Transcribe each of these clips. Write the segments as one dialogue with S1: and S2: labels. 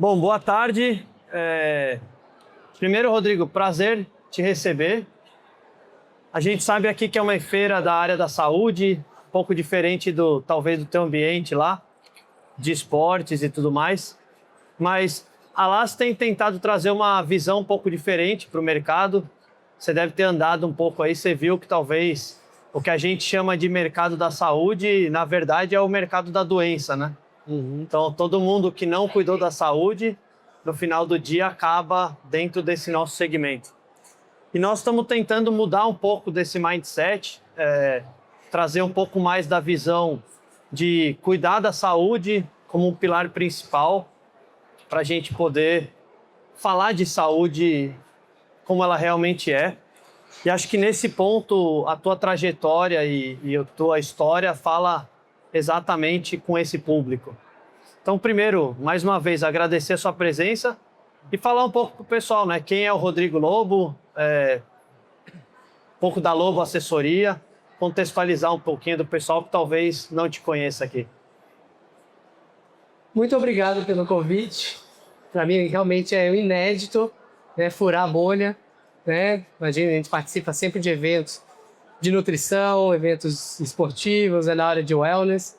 S1: Bom, boa tarde. Primeiro, Rodrigo, prazer te receber. A gente sabe aqui que é uma feira da área da saúde, um pouco diferente talvez do teu ambiente lá, de esportes e tudo mais. Mas a LAS tem tentado trazer uma visão um pouco diferente para o mercado. Você deve ter andado um pouco aí, você viu que talvez o que a gente chama de mercado da saúde, na verdade, é o mercado da doença, né? Então, todo mundo que não cuidou da saúde, no final do dia, acaba dentro desse nosso segmento. E nós estamos tentando mudar um pouco desse mindset, trazer um pouco mais da visão de cuidar da saúde como um pilar principal para a gente poder falar de saúde como ela realmente é. E acho que nesse ponto a tua trajetória e a tua história fala exatamente com esse público. Então, primeiro, mais uma vez, agradecer a sua presença e falar um pouco para o pessoal, né? Quem é o Rodrigo Lobo, um pouco da Lobo Assessoria, contextualizar um pouquinho do pessoal que talvez não te conheça aqui.
S2: Muito obrigado pelo convite. Para mim, realmente é inédito, né, furar a bolha. Né? Imagina, a gente participa sempre de eventos de nutrição, eventos esportivos, na área de wellness.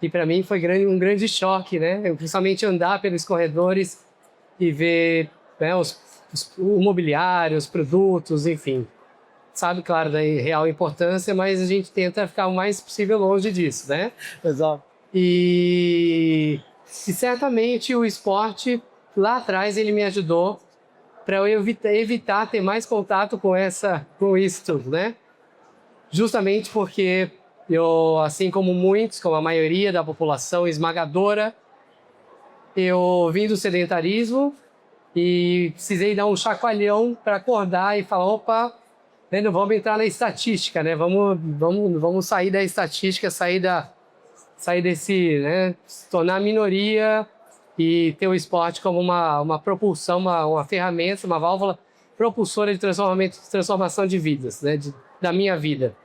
S2: E para mim foi um grande choque, né? Principalmente andar pelos corredores e ver, né, o mobiliário, os produtos, enfim. Sabe, claro, da real importância, mas a gente tenta ficar o mais possível longe disso, né?
S1: Exato.
S2: E certamente o esporte, lá atrás, ele me ajudou para eu evitar ter mais contato com isso, né? Justamente porque eu, assim como muitos, como a maioria da população esmagadora, eu vim do sedentarismo e precisei dar um chacoalhão para acordar e falar, opa, né, não vamos entrar na estatística, né? Vamos sair da estatística, sair desse, né, se tornar minoria e ter o esporte como uma propulsão, uma ferramenta, uma válvula propulsora de transformação de vidas, né, da minha vida.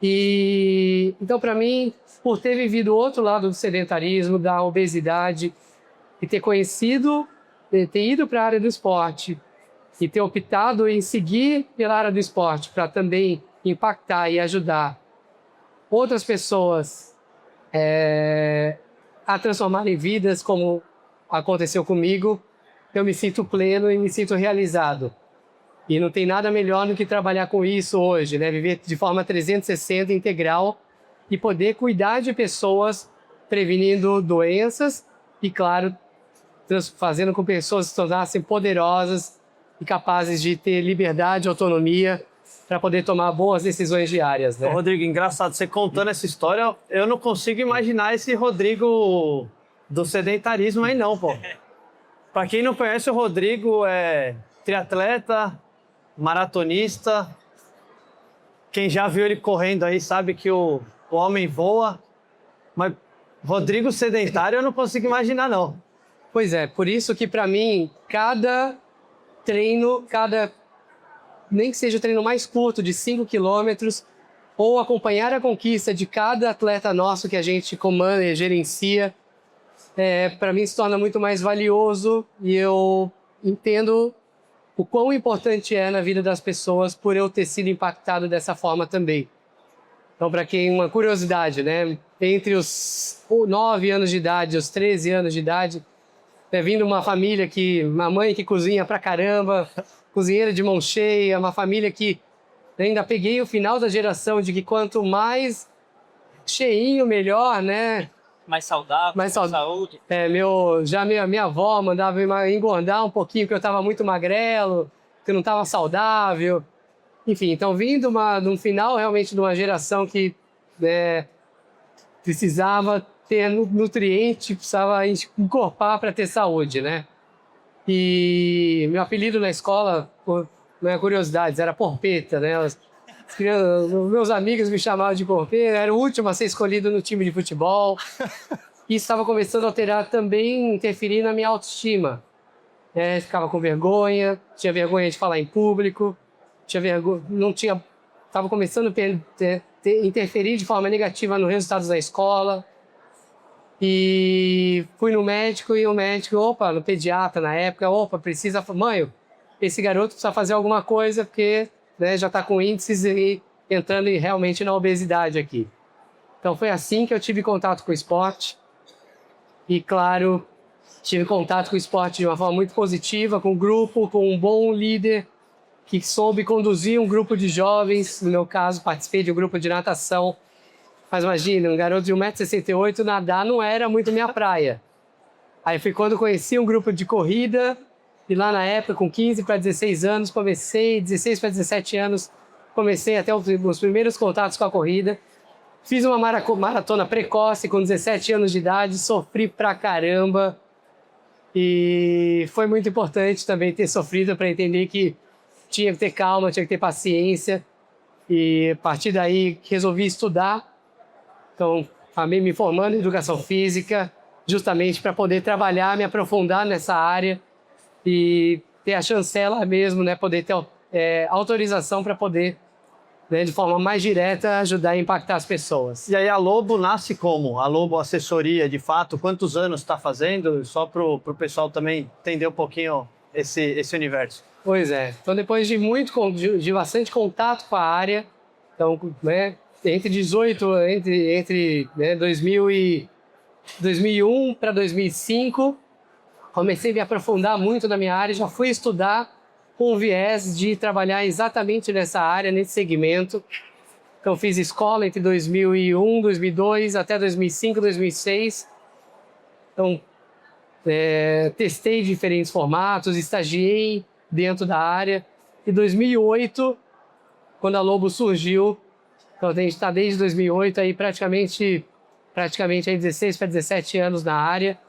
S2: E então, para mim, por ter vivido o outro lado do sedentarismo, da obesidade, e ter conhecido, ter ido para a área do esporte e ter optado em seguir pela área do esporte para também impactar e ajudar outras pessoas a transformarem vidas, como aconteceu comigo, eu me sinto pleno e me sinto realizado. E não tem nada melhor do que trabalhar com isso hoje, né? Viver de forma 360, integral, e poder cuidar de pessoas, prevenindo doenças e, claro, fazendo com que pessoas se tornassem poderosas e capazes de ter liberdade e autonomia para poder tomar boas decisões diárias, né?
S1: Ô, Rodrigo, engraçado, você contando essa história, eu não consigo imaginar esse Rodrigo do sedentarismo aí não, pô. Para quem não conhece, o Rodrigo é triatleta, maratonista. Quem já viu ele correndo aí sabe que o homem voa. Mas Rodrigo sedentário eu não consigo imaginar, não.
S2: Pois é, por isso que para mim, cada treino, nem que seja o treino mais curto, de 5 quilômetros, ou acompanhar a conquista de cada atleta nosso que a gente comanda e gerencia, para mim se torna muito mais valioso, e eu entendo o quão importante é na vida das pessoas por eu ter sido impactado dessa forma também. Então, para quem, uma curiosidade, né? Entre os 9 anos de idade e os 13 anos de idade, vindo uma família uma mãe que cozinha pra caramba, cozinheira de mão cheia, uma família que ainda peguei o final da geração de que quanto mais cheinho, melhor, né?
S3: Mais saudável, mais saúde.
S2: Minha avó mandava eu engordar um pouquinho, porque eu estava muito magrelo, que eu não estava saudável. Enfim, então vindo de um final realmente de uma geração que precisava ter nutriente, precisava encorpar para ter saúde, né? E meu apelido na escola, não é curiosidades, era Porpeta, né? Meus amigos me chamavam de Porpeta, era o último a ser escolhido no time de futebol. Isso estava começando a alterar também, interferir na minha autoestima. Ficava com vergonha, tinha vergonha de falar em público, estava começando a interferir de forma negativa nos resultados da escola. E fui no médico e o médico, no pediatra na época, precisa, mãe, esse garoto precisa fazer alguma coisa porque, né, já está com índices e entrando realmente na obesidade aqui. Então foi assim que eu tive contato com o esporte e, claro, tive contato com o esporte de uma forma muito positiva, com um grupo, com um bom líder que soube conduzir um grupo de jovens. No meu caso, participei de um grupo de natação. Mas imagina, um garoto de 1,68 m, nadar não era muito minha praia. Aí foi quando conheci um grupo de corrida, e lá na época, com 15 para 16 anos, 16 para 17 anos, comecei até os primeiros contatos com a corrida. Fiz uma maratona precoce, com 17 anos de idade, sofri pra caramba. E foi muito importante também ter sofrido para entender que tinha que ter calma, tinha que ter paciência. E a partir daí resolvi estudar. Então, acabei me formando em educação física, justamente para poder trabalhar, me aprofundar nessa área e ter a chancela mesmo, né, poder ter autorização para poder, né, de forma mais direta, ajudar a impactar as pessoas.
S1: E aí a Lobo nasce como? A Lobo Assessoria, de fato, quantos anos está fazendo? Só para o pessoal também entender um pouquinho esse universo.
S2: Pois é. Então, depois de bastante contato com a área, então, né, entre 2001 para 2005, comecei a me aprofundar muito na minha área, já fui estudar com o viés de trabalhar exatamente nessa área, nesse segmento. Então, fiz escola entre 2001, 2002 até 2005, 2006. Então, testei diferentes formatos, estagiei dentro da área. Em 2008, quando a Lobo surgiu, então a gente está desde 2008 aí praticamente aí 16 para 17 anos na área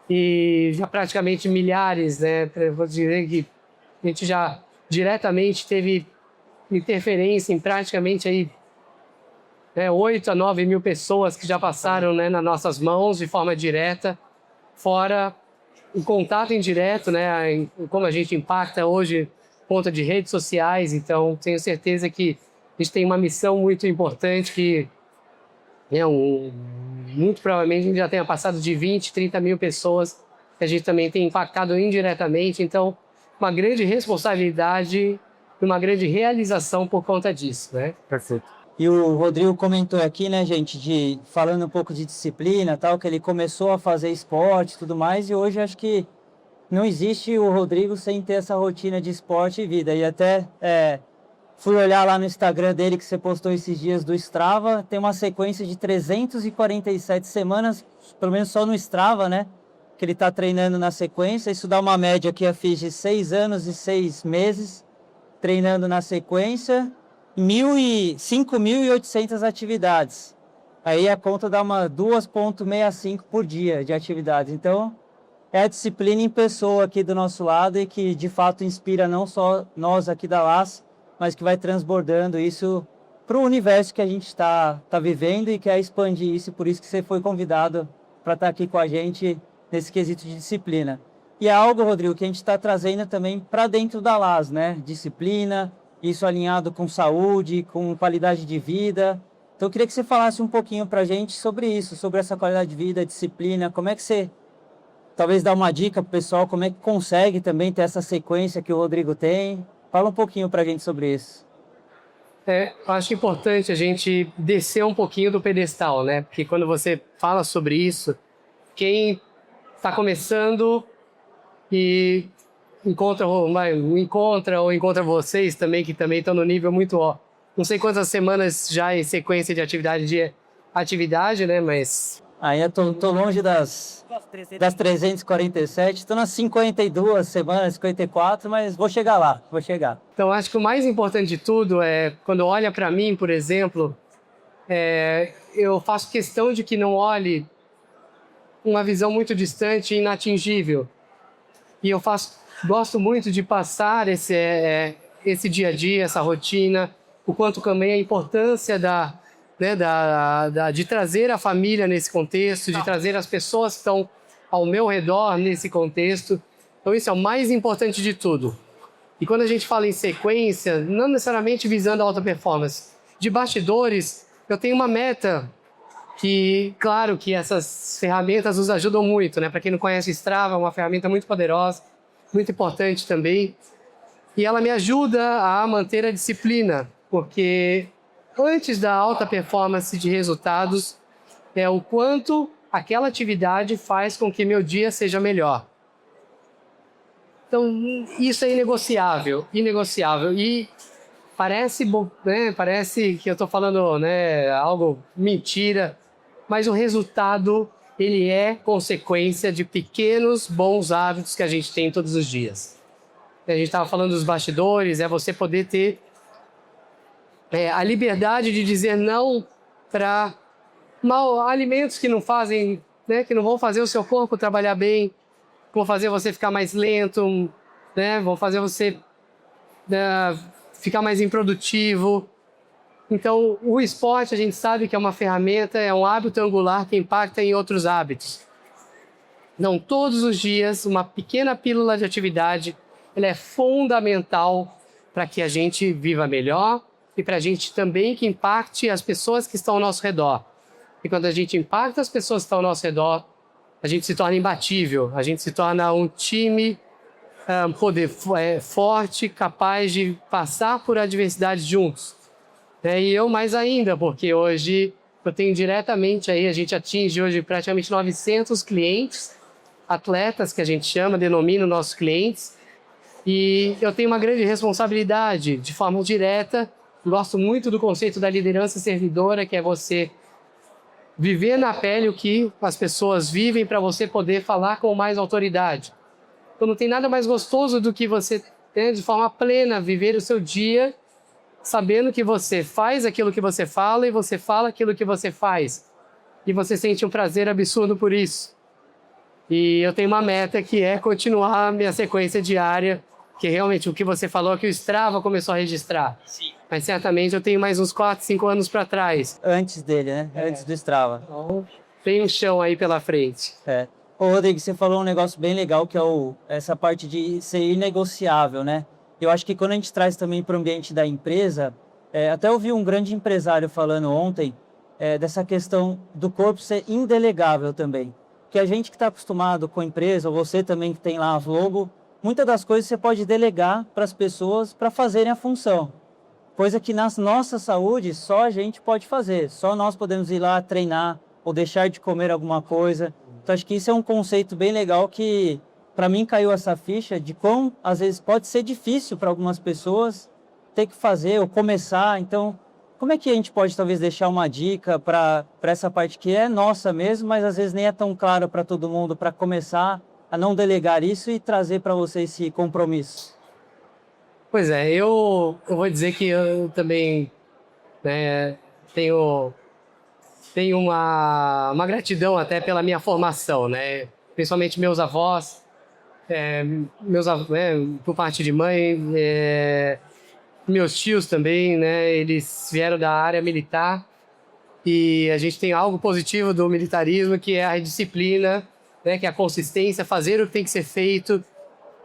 S2: e já praticamente milhares, né? Vou dizer que a gente já diretamente teve interferência em praticamente aí 8 a 9 mil pessoas que já passaram, né, nas nossas mãos de forma direta, fora o contato indireto, né, como a gente impacta hoje por conta de redes sociais. Então tenho certeza que a gente tem uma missão muito importante que muito provavelmente a gente já tenha passado de 20, 30 mil pessoas que a gente também tem impactado indiretamente. Então, uma grande responsabilidade e uma grande realização por conta disso, né?
S1: Perfeito.
S4: E o Rodrigo comentou aqui, né, gente, falando um pouco de disciplina, tal, que ele começou a fazer esporte e tudo mais, e hoje acho que não existe o Rodrigo sem ter essa rotina de esporte e vida. E até fui olhar lá no Instagram dele, que você postou esses dias do Strava, tem uma sequência de 347 semanas, pelo menos só no Strava, né, que ele está treinando na sequência. Isso dá uma média que eu fiz de 6 anos e 6 meses treinando na sequência, 5.800 atividades. Aí a conta dá uma 2,65 por dia de atividades. Então, é a disciplina em pessoa aqui do nosso lado e que de fato inspira não só nós aqui da LAS, mas que vai transbordando isso para o universo que a gente está vivendo e quer expandir isso. Por isso que você foi convidado para estar aqui com a gente nesse quesito de disciplina. E é algo, Rodrigo, que a gente está trazendo também para dentro da LAS, né? Disciplina, isso alinhado com saúde, com qualidade de vida. Então eu queria que você falasse um pouquinho para a gente sobre isso, sobre essa qualidade de vida, disciplina. Como é que você, talvez dá uma dica para o pessoal, como é que consegue também ter essa sequência que o Rodrigo tem? Fala um pouquinho para a gente sobre isso.
S2: Eu acho importante a gente descer um pouquinho do pedestal, né? Porque quando você fala sobre isso, quem está começando e encontra vocês também, que também estão no nível muito, não sei quantas semanas já em sequência de atividade, né? Mas
S4: aí eu tô longe das 347, estou nas 52 semanas, 54, mas vou chegar lá, vou chegar.
S2: Então, acho que o mais importante de tudo é, quando olha para mim, por exemplo, eu faço questão de que não olhe uma visão muito distante e inatingível. E eu gosto muito de passar esse dia a dia, essa rotina, o quanto também a importância de trazer a família nesse contexto, de trazer as pessoas que estão ao meu redor nesse contexto. Então isso é o mais importante de tudo. E quando a gente fala em sequência, não necessariamente visando a alta performance, de bastidores, eu tenho uma meta que, claro, que essas ferramentas nos ajudam muito, né? Para quem não conhece o Strava, é uma ferramenta muito poderosa, muito importante também. E ela me ajuda a manter a disciplina, porque antes da alta performance de resultados é o quanto aquela atividade faz com que meu dia seja melhor. Então, isso é inegociável, inegociável. E parece, né, parece que eu estou falando, né, algo mentira, mas o resultado ele é consequência de pequenos bons hábitos que a gente tem todos os dias. A gente estava falando dos bastidores, é você poder ter a liberdade de dizer não para alimentos que não fazem, né, que não vão fazer o seu corpo trabalhar bem, vão fazer você ficar mais lento, né, vão fazer você ficar mais improdutivo. Então, o esporte a gente sabe que é uma ferramenta, é um hábito angular que impacta em outros hábitos. Não, todos os dias, uma pequena pílula de atividade, ela é fundamental para que a gente viva melhor e para a gente também que impacte as pessoas que estão ao nosso redor. E quando a gente impacta as pessoas que estão ao nosso redor, a gente se torna imbatível, a gente se torna um time forte, capaz de passar por adversidades juntos. E eu mais ainda, porque hoje eu tenho diretamente aí, a gente atinge hoje praticamente 900 clientes, atletas que a gente chama, denomina nossos clientes, e eu tenho uma grande responsabilidade de forma direta. Gosto muito do conceito da liderança servidora, que é você viver na pele o que as pessoas vivem para você poder falar com mais autoridade. Então não tem nada mais gostoso do que você, de forma plena, viver o seu dia sabendo que você faz aquilo que você fala e você fala aquilo que você faz. E você sente um prazer absurdo por isso. E eu tenho uma meta que é continuar a minha sequência diária, que realmente o que você falou que o Strava começou a registrar.
S3: Sim.
S2: Mas certamente eu tenho mais uns 4, 5 anos para trás.
S4: Antes dele, né? Antes do Strava.
S2: Então, tem um chão aí pela frente.
S4: Ô, Rodrigo, você falou um negócio bem legal, que é essa parte de ser inegociável, né? Eu acho que quando a gente traz também para o ambiente da empresa, até ouvi um grande empresário falando ontem, dessa questão do corpo ser indelegável também. Que a gente que está acostumado com a empresa, ou você também que tem lá as logo, muitas das coisas você pode delegar para as pessoas para fazerem a função. Coisa que na nossa saúde só a gente pode fazer, só nós podemos ir lá treinar ou deixar de comer alguma coisa. Então acho que isso é um conceito bem legal que para mim caiu essa ficha de como às vezes pode ser difícil para algumas pessoas ter que fazer ou começar. Então como é que a gente pode talvez deixar uma dica para essa parte que é nossa mesmo, mas às vezes nem é tão claro para todo mundo, para começar a não delegar isso e trazer para você esse compromisso?
S2: Pois é, eu vou dizer que eu também, né, tenho uma gratidão até pela minha formação, né? Principalmente meus avós, por parte de mãe, meus tios também, né? Eles vieram da área militar e a gente tem algo positivo do militarismo, que é a disciplina, né? Que é a consistência, fazer o que tem que ser feito.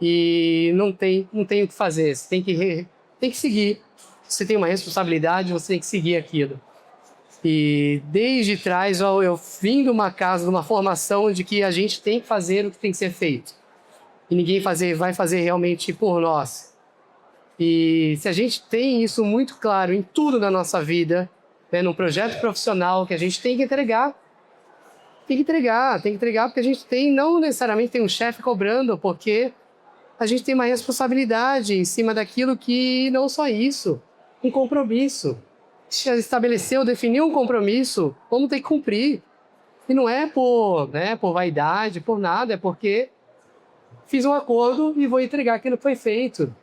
S2: E não tem o que fazer, você tem que seguir. Você tem uma responsabilidade, você tem que seguir aquilo. E desde trás eu vim de uma casa, de uma formação de que a gente tem que fazer o que tem que ser feito. E ninguém vai fazer realmente por nós. E se a gente tem isso muito claro em tudo na nossa vida, né, num projeto profissional que a gente tem que entregar, porque a gente não necessariamente tem um chefe cobrando, porque a gente tem uma responsabilidade em cima daquilo que não só isso, um compromisso. Se estabeleceu, definiu um compromisso, vamos ter que cumprir. E não é por vaidade, por nada, é porque fiz um acordo e vou entregar aquilo que foi feito.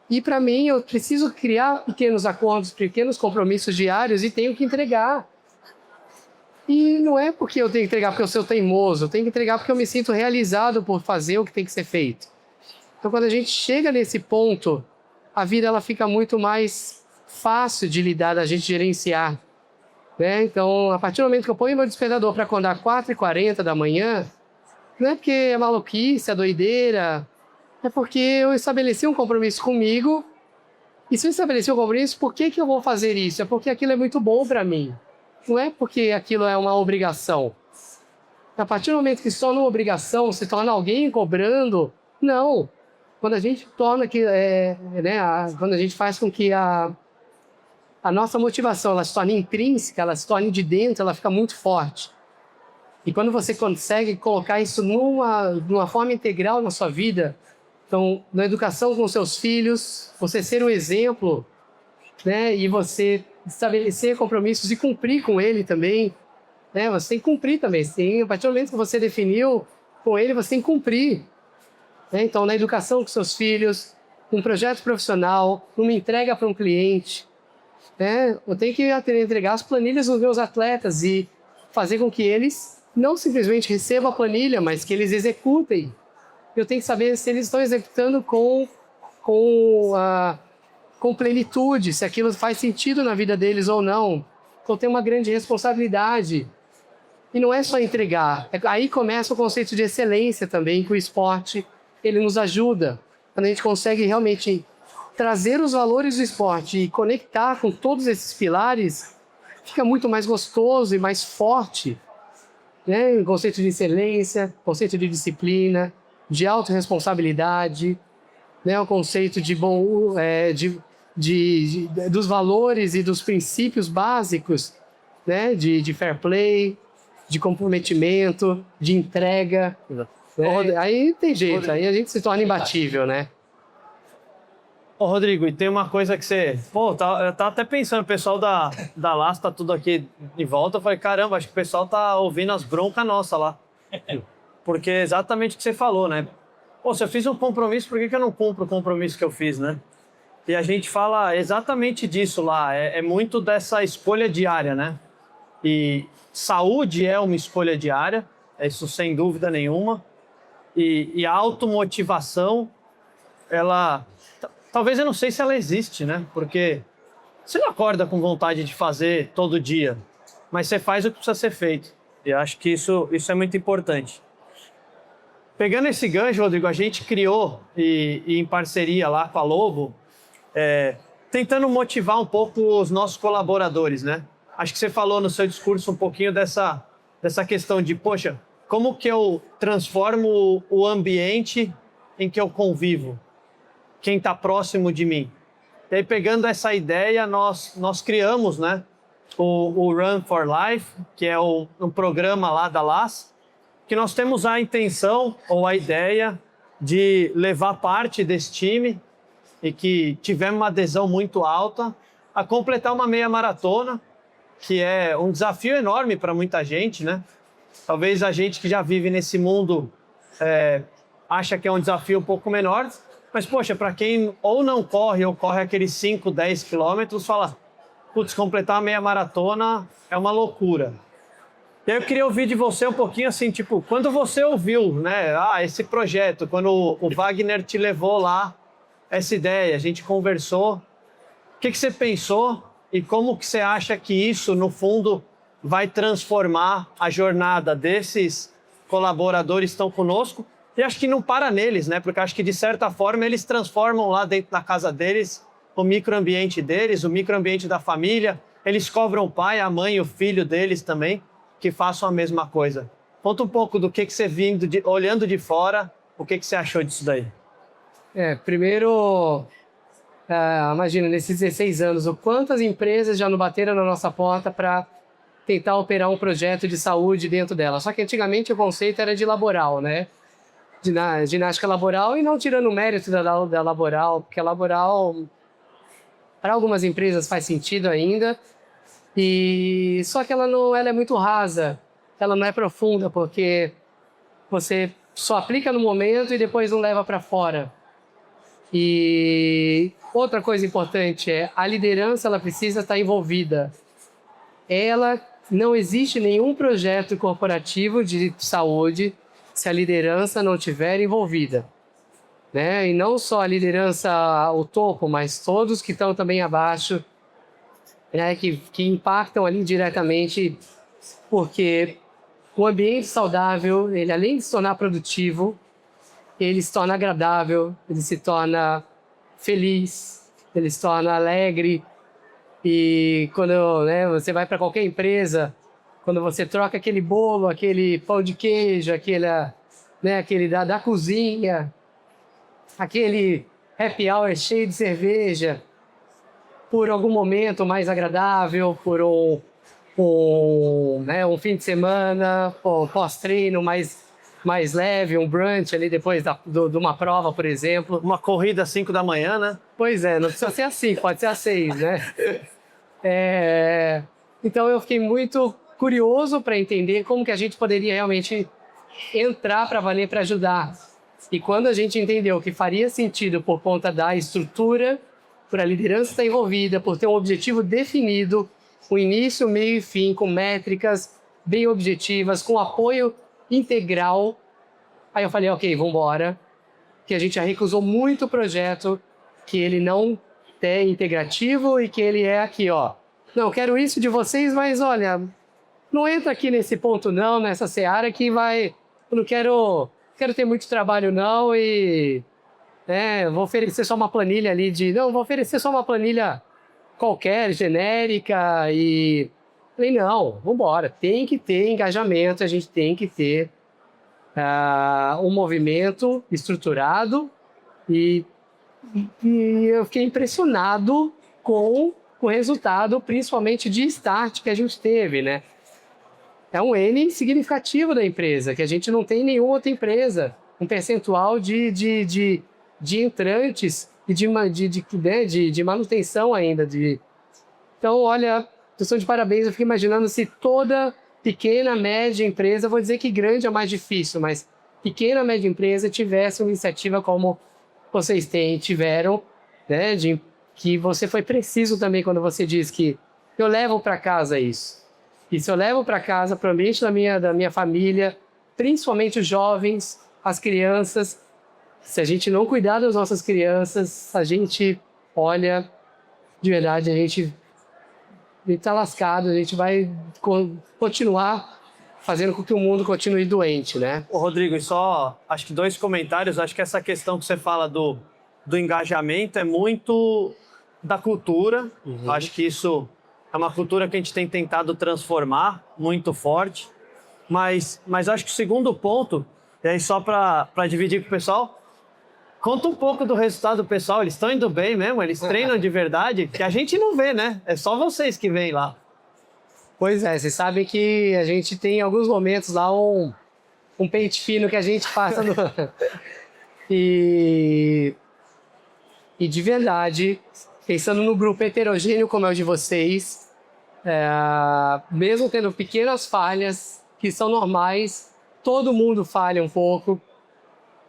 S2: E para mim, eu preciso criar pequenos acordos, pequenos compromissos diários e tenho que entregar. E não é porque eu tenho que entregar porque eu sou teimoso, eu tenho que entregar porque eu me sinto realizado por fazer o que tem que ser feito. Então, quando a gente chega nesse ponto, a vida ela fica muito mais fácil de lidar, da gente gerenciar. Né? Então, a partir do momento que eu ponho meu despertador para acordar 4h40 da manhã, não é porque é maluquice, é doideira, é porque eu estabeleci um compromisso comigo. E se eu estabeleci um compromisso, por que eu vou fazer isso? É porque aquilo é muito bom para mim. não é porque aquilo é uma obrigação. A partir do momento que se torna uma obrigação, se torna alguém cobrando, não. Quando a gente torna que, quando a gente faz com que a nossa motivação ela se torne intrínseca, ela se torne de dentro, ela fica muito forte. E quando você consegue colocar isso numa forma integral na sua vida, então, na educação com seus filhos, você ser um exemplo, né? E você estabelecer compromissos e cumprir com ele também, né? Você tem que cumprir também. A partir do momento que você definiu com ele, você tem que cumprir. Né? Então, na educação com seus filhos, um projeto profissional, uma entrega para um cliente, né? Eu tenho que entregar as planilhas dos meus atletas e fazer com que eles não simplesmente recebam a planilha, mas que eles executem. Eu tenho que saber se eles estão executando com plenitude, se aquilo faz sentido na vida deles ou não. Então, tem uma grande responsabilidade. E não é só entregar. Aí começa o conceito de excelência também, que o esporte ele nos ajuda. Quando a gente consegue realmente trazer os valores do esporte e conectar com todos esses pilares, fica muito mais gostoso e mais forte. Né? O conceito de excelência, conceito de disciplina, de autorresponsabilidade, né? O conceito de dos valores e dos princípios básicos, né? De fair play, de comprometimento, de entrega. Né? Aí tem jeito, aí a gente se torna imbatível, né?
S1: Ô, Rodrigo, e tem uma coisa que você... Pô, eu tava até pensando, o pessoal da LAS tá tudo aqui em volta. Eu falei, caramba, acho que o pessoal tá ouvindo as broncas nossas lá. Porque é exatamente o que você falou, né? Pô, se eu fiz um compromisso, por que eu não cumpro o compromisso que eu fiz, né? E a gente fala exatamente disso lá. É muito dessa escolha diária, né? E saúde é uma escolha diária, isso sem dúvida nenhuma. E a automotivação, ela... Talvez eu não sei se ela existe, né? Porque você não acorda com vontade de fazer todo dia, mas você faz o que precisa ser feito. E eu acho que isso é muito importante. Pegando esse gancho, Rodrigo, a gente criou, e em parceria lá com a Lobo, tentando motivar um pouco os nossos colaboradores, né? Acho que você falou no seu discurso um pouquinho dessa questão de, poxa, como que eu transformo o ambiente em que eu convivo? Quem está próximo de mim. E aí, pegando essa ideia, nós criamos, né, o Run for Life, que é um programa lá da LAS, que nós temos a intenção ou a ideia de levar parte desse time e que tivemos uma adesão muito alta a completar uma meia maratona, que é um desafio enorme para muita gente, né? Talvez a gente que já vive nesse mundo acha que é um desafio um pouco menor, mas, poxa, para quem ou não corre ou corre aqueles 5, 10 quilômetros, fala, putz, completar uma meia maratona é uma loucura. E aí eu queria ouvir de você um pouquinho assim, tipo, quando você ouviu, né, esse projeto, quando o Wagner te levou lá, essa ideia, a gente conversou, o que você pensou e como que você acha que isso, no fundo, vai transformar a jornada desses colaboradores que estão conosco? E acho que não para neles, né? Porque acho que, de certa forma, eles transformam lá dentro da casa deles o microambiente deles, o microambiente da família. Eles cobram o pai, a mãe e o filho deles também que façam a mesma coisa. Conta um pouco do que você vindo, olhando de fora, o que você achou disso daí?
S2: Primeiro, imagina, nesses 16 anos, o quantas empresas já não bateram na nossa porta para tentar operar um projeto de saúde dentro dela. Só que antigamente o conceito era de laboral, né? Ginástica laboral, e não tirando o mérito da laboral, porque a laboral, para algumas empresas, faz sentido ainda, só que ela é muito rasa, ela não é profunda, porque você só aplica no momento e depois não leva para fora. E outra coisa importante a liderança, ela precisa estar envolvida. Não existe nenhum projeto corporativo de saúde se a liderança não estiver envolvida, né? E não só a liderança ao topo, mas todos que estão também abaixo, né? Que impactam ali diretamente, porque o ambiente saudável, ele além de se tornar produtivo, ele se torna agradável, ele se torna feliz, ele se torna alegre, E quando, né, você vai para qualquer empresa, quando você troca aquele bolo, aquele pão de queijo, aquele da cozinha, aquele happy hour cheio de cerveja, por algum momento mais agradável, por um fim de semana, pós-treino mais leve, um brunch ali depois de uma prova, por exemplo.
S1: Uma corrida às 5 da manhã, né?
S2: Pois é, não precisa ser às 5, pode ser às 6, né? Então eu fiquei muito curioso para entender como que a gente poderia realmente entrar para valer, para ajudar. E quando a gente entendeu que faria sentido por conta da estrutura, por a liderança estar envolvida, por ter um objetivo definido, o início, meio e fim, com métricas bem objetivas, com apoio integral, aí eu falei, ok, vamos embora, que a gente já recusou muito projeto, que ele não é integrativo e que ele é aqui, ó. Não, quero isso de vocês, mas olha, não entra aqui nesse ponto não, nessa seara que vai... Eu não quero ter muito trabalho não e... vou oferecer só uma planilha ali Não, vou oferecer só uma planilha qualquer, genérica e... Falei, não, vamos embora. Tem que ter engajamento, a gente tem que ter um movimento estruturado e eu fiquei impressionado com o resultado, principalmente de start que a gente teve, né? É um N significativo da empresa, que a gente não tem em nenhuma outra empresa. Um percentual de entrantes e de manutenção ainda. Então, olha, eu sou de parabéns, eu fico imaginando se toda pequena, média empresa, vou dizer que grande é mais difícil, mas pequena, média empresa tivesse uma iniciativa como vocês tiveram, né, que você foi preciso também quando você diz que eu levo para casa isso. E se eu levo para casa, para o ambiente da minha família, principalmente os jovens, as crianças, se a gente não cuidar das nossas crianças, a gente, olha, de verdade, a gente está lascado, a gente vai continuar fazendo com que o mundo continue doente, né?
S1: Ô, Rodrigo, e só acho que 2 comentários. Acho que essa questão que você fala do engajamento é muito da cultura. Acho que isso é uma cultura que a gente tem tentado transformar muito forte. Mas acho que o segundo ponto, e aí só para dividir com o pessoal, conta um pouco do resultado do pessoal. Eles estão indo bem mesmo? Eles treinam de verdade? Que a gente não vê, né? É só vocês que veem lá.
S2: Pois é, vocês sabem que a gente tem em alguns momentos lá um pente fino que a gente passa no... e de verdade, pensando no grupo heterogêneo como é o de vocês, mesmo tendo pequenas falhas que são normais, todo mundo falha um pouco,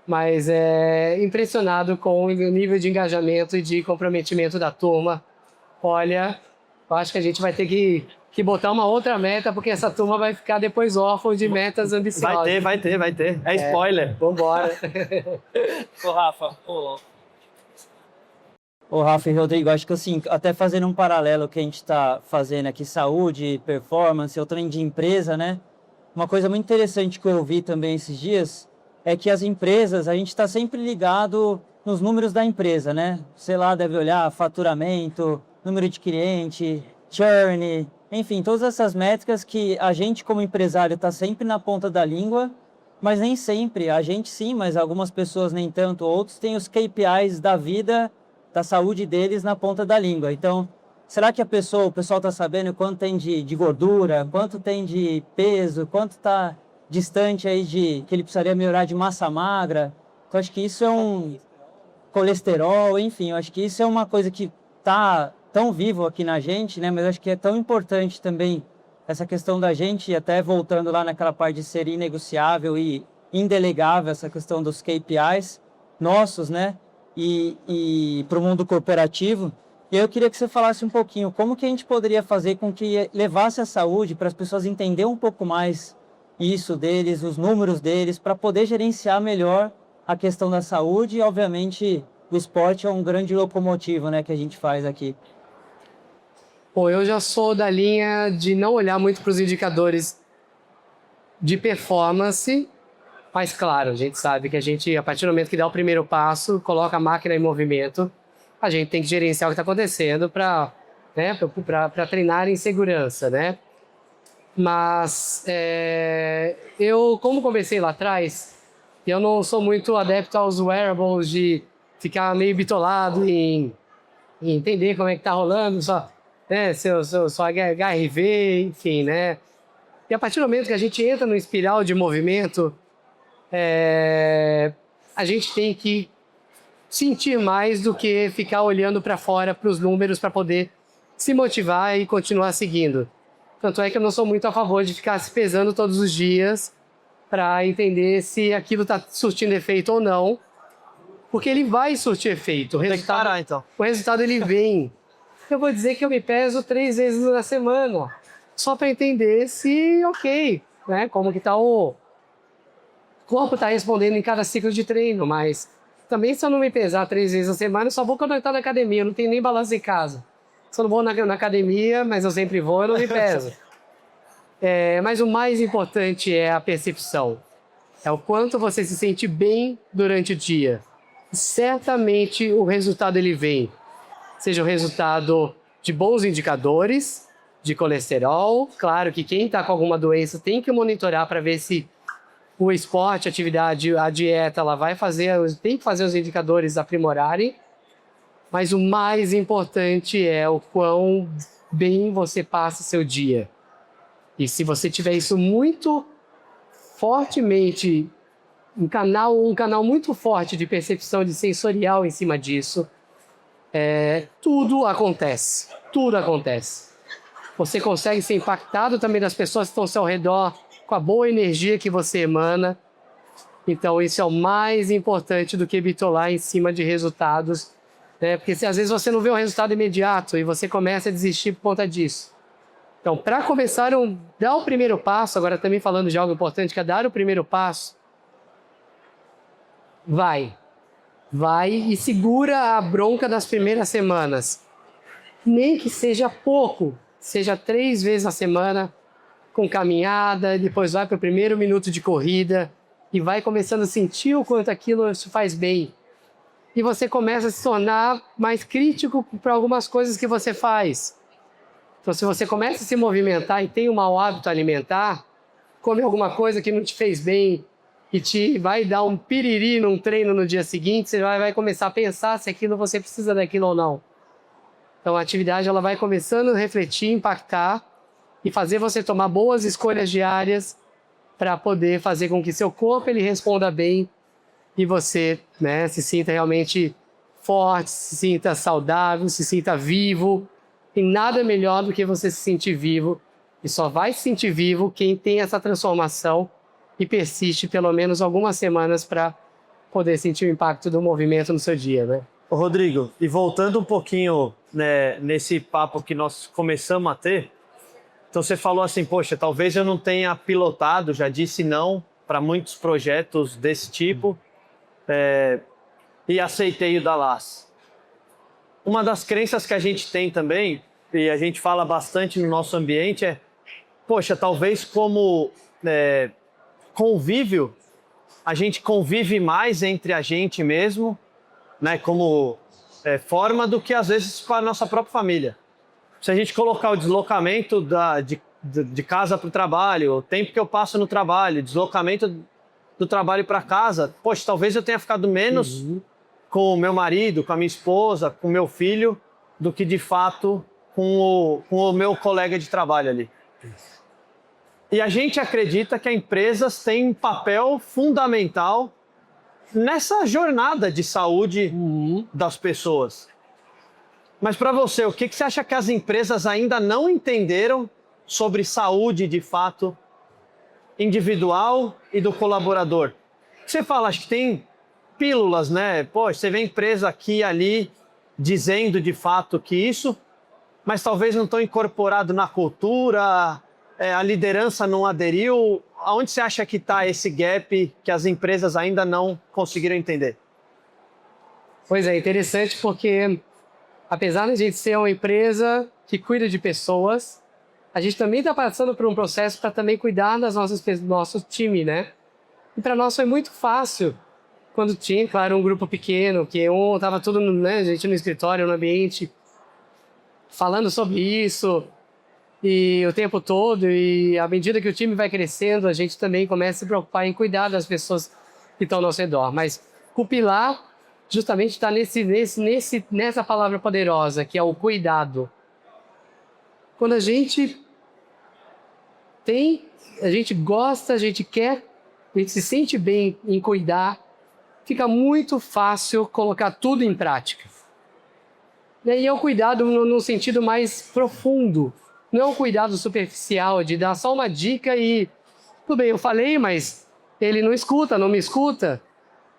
S2: mas é impressionado com o nível de engajamento e de comprometimento da turma. Olha, eu acho que a gente vai ter que botar uma outra meta, porque essa turma vai ficar depois órfã de metas ambiciosas.
S1: Vai ter. É spoiler.
S2: Vambora.
S3: Ô, Rafa,
S4: Ô, Rafa e Rodrigo, acho que assim, até fazendo um paralelo que a gente está fazendo aqui, saúde, performance, ou treino de empresa, né? Uma coisa muito interessante que eu vi também esses dias é que as empresas, a gente está sempre ligado nos números da empresa, né? Sei lá, deve olhar faturamento, número de cliente, churn, enfim, todas essas métricas que a gente como empresário está sempre na ponta da língua, mas nem sempre, a gente sim, mas algumas pessoas nem tanto, outros têm os KPIs da vida, da saúde deles na ponta da língua. Então, será que o pessoal está sabendo quanto tem de gordura, quanto tem de peso, quanto está distante aí que ele precisaria melhorar de massa magra? Então, acho que isso é um colesterol, enfim, eu acho que isso é uma coisa que está tão vivo aqui na gente, né? Mas acho que é tão importante também essa questão da gente, até voltando lá naquela parte de ser inegociável e indelegável, essa questão dos KPIs nossos, né? E para o mundo corporativo. E eu queria que você falasse um pouquinho como que a gente poderia fazer com que levasse a saúde para as pessoas entenderem um pouco mais isso deles, os números deles, para poder gerenciar melhor a questão da saúde. E, obviamente, o esporte é um grande locomotivo, né, que a gente faz aqui.
S2: Bom, eu já sou da linha de não olhar muito para os indicadores de performance, mas claro, a gente sabe que a partir do momento que dá o primeiro passo, coloca a máquina em movimento, a gente tem que gerenciar o que está acontecendo para né, para treinar em segurança, né? Mas eu, como comecei lá atrás, eu não sou muito adepto aos wearables de ficar meio bitolado em entender como é que tá rolando, né, seu HRV, enfim, né? E a partir do momento que a gente entra no espiral de movimento, a gente tem que sentir mais do que ficar olhando para fora, para os números, para poder se motivar e continuar seguindo. Tanto é que eu não sou muito a favor de ficar se pesando todos os dias para entender se aquilo está surtindo efeito ou não, porque ele vai surtir efeito.
S1: Tem que parar, então.
S2: O resultado ele vem. Eu vou dizer que eu me peso 3 vezes na semana, só para entender se ok, né? Como que tá o corpo está respondendo em cada ciclo de treino, mas também se eu não me pesar 3 vezes na semana, eu só vou quando eu estou na academia, eu não tenho nem balanço em casa. Se eu não vou na academia, mas eu sempre vou, eu não me peso. Mas o mais importante é a percepção. É o quanto você se sente bem durante o dia. Certamente o resultado ele vem. Seja o resultado de bons indicadores, de colesterol. Claro que quem está com alguma doença tem que monitorar para ver se o esporte, a atividade, a dieta, ela tem que fazer os indicadores aprimorarem. Mas o mais importante é o quão bem você passa seu dia. E se você tiver isso muito fortemente, um canal muito forte de percepção de sensorial em cima disso, tudo acontece. Tudo acontece. Você consegue ser impactado também das pessoas que estão ao seu redor com a boa energia que você emana. Então isso é o mais importante do que bitolar em cima de resultados, né? Porque se às vezes você não vê um resultado imediato e você começa a desistir por conta disso. Então, para começar dar o primeiro passo, agora também falando de algo importante, que é dar o primeiro passo, vai e segura a bronca das primeiras semanas. Nem que seja pouco, seja 3 vezes na semana, com caminhada, depois vai para o primeiro minuto de corrida e vai começando a sentir o quanto aquilo te faz bem. E você começa a se tornar mais crítico para algumas coisas que você faz. Então, se você começa a se movimentar e tem um mau hábito alimentar, come alguma coisa que não te fez bem e te vai dar um piriri num treino no dia seguinte, você vai começar a pensar se aquilo você precisa daquilo ou não. Então, a atividade ela vai começando a refletir, impactar e fazer você tomar boas escolhas diárias para poder fazer com que seu corpo ele responda bem e você, né, se sinta realmente forte, se sinta saudável, se sinta vivo. Tem nada melhor do que você se sentir vivo, e só vai se sentir vivo quem tem essa transformação e persiste pelo menos algumas semanas para poder sentir o impacto do movimento no seu dia, né?
S1: Ô Rodrigo, e voltando um pouquinho, né, nesse papo que nós começamos a ter, então você falou assim, poxa, talvez eu não tenha pilotado, já disse não para muitos projetos desse tipo, e aceitei o da LAS. Uma das crenças que a gente tem também, e a gente fala bastante no nosso ambiente, poxa, talvez como convívio, a gente convive mais entre a gente mesmo, né, como forma do que às vezes com a nossa própria família. Se a gente colocar o deslocamento de casa para o trabalho, o tempo que eu passo no trabalho, deslocamento do trabalho para casa, poxa, talvez eu tenha ficado menos com o meu marido, com a minha esposa, com o meu filho, do que de fato com o meu colega de trabalho ali. E a gente acredita que as empresas têm um papel fundamental nessa jornada de saúde das pessoas. Mas para você, o que você acha que as empresas ainda não entenderam sobre saúde de fato individual e do colaborador? Você fala, acho que tem pílulas, né? Pô, você vê empresa aqui e ali dizendo de fato que isso, mas talvez não estão incorporado na cultura, a liderança não aderiu. Aonde você acha que está esse gap que as empresas ainda não conseguiram entender?
S2: Pois é, interessante porque apesar de a gente ser uma empresa que cuida de pessoas, a gente também está passando por um processo para também cuidar das nosso time, né? E para nós foi muito fácil quando tinha, claro, um grupo pequeno, que estava tudo, né, a gente no escritório, no ambiente, falando sobre isso e o tempo todo, e à medida que o time vai crescendo, a gente também começa a se preocupar em cuidar das pessoas que estão ao nosso redor. Mas o pilar justamente está nessa palavra poderosa, que é o cuidado. Quando a gente gosta, a gente quer, a gente se sente bem em cuidar, fica muito fácil colocar tudo em prática. E é o cuidado no sentido mais profundo, não é um cuidado superficial de dar só uma dica e tudo bem, eu falei, mas ele não escuta, não me escuta.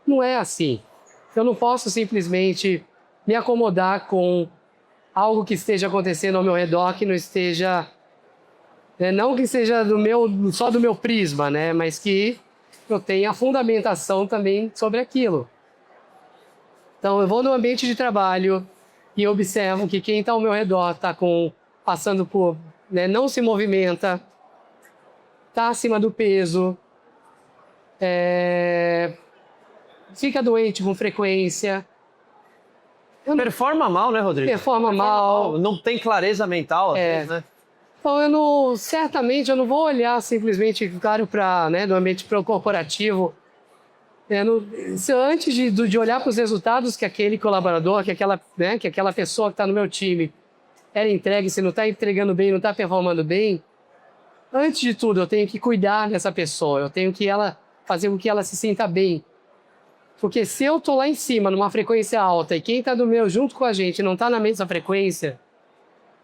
S2: Não é assim. Eu não posso simplesmente me acomodar com algo que esteja acontecendo ao meu redor, que não esteja, não que seja só do meu prisma, né, mas que eu tenha a fundamentação também sobre aquilo. Então eu vou no ambiente de trabalho e observo que quem está ao meu redor está passando por, não se movimenta, está acima do peso, fica doente com frequência.
S1: Performa mal, né, Rodrigo?
S2: Performa mal.
S1: Não tem clareza mental, às vezes, né?
S2: Então, certamente, eu não vou olhar simplesmente, claro, no ambiente corporativo. Antes de olhar para os resultados que aquele colaborador, que aquela pessoa que está no meu time era entregue, se não está entregando bem, não está performando bem, antes de tudo, eu tenho que cuidar dessa pessoa, eu tenho que fazer com que ela se sinta bem. Porque se eu estou lá em cima, numa frequência alta, e quem está junto com a gente não está na mesma frequência,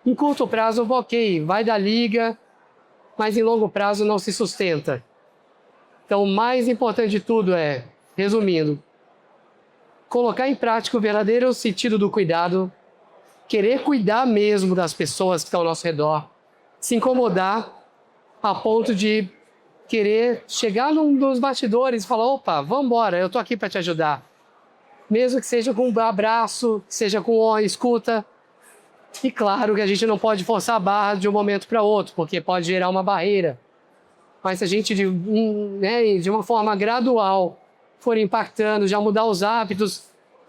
S2: em curto prazo, ok, vai dar liga, mas em longo prazo não se sustenta. Então, o mais importante de tudo resumindo, colocar em prática o verdadeiro sentido do cuidado, querer cuidar mesmo das pessoas que estão ao nosso redor, se incomodar a ponto de querer chegar num dos bastidores e falar, opa, vamos embora, eu estou aqui para te ajudar. Mesmo que seja com um abraço, que seja com escuta. E claro que a gente não pode forçar a barra de um momento para outro, porque pode gerar uma barreira. Mas se a gente, de uma forma gradual, for impactando, já mudar os hábitos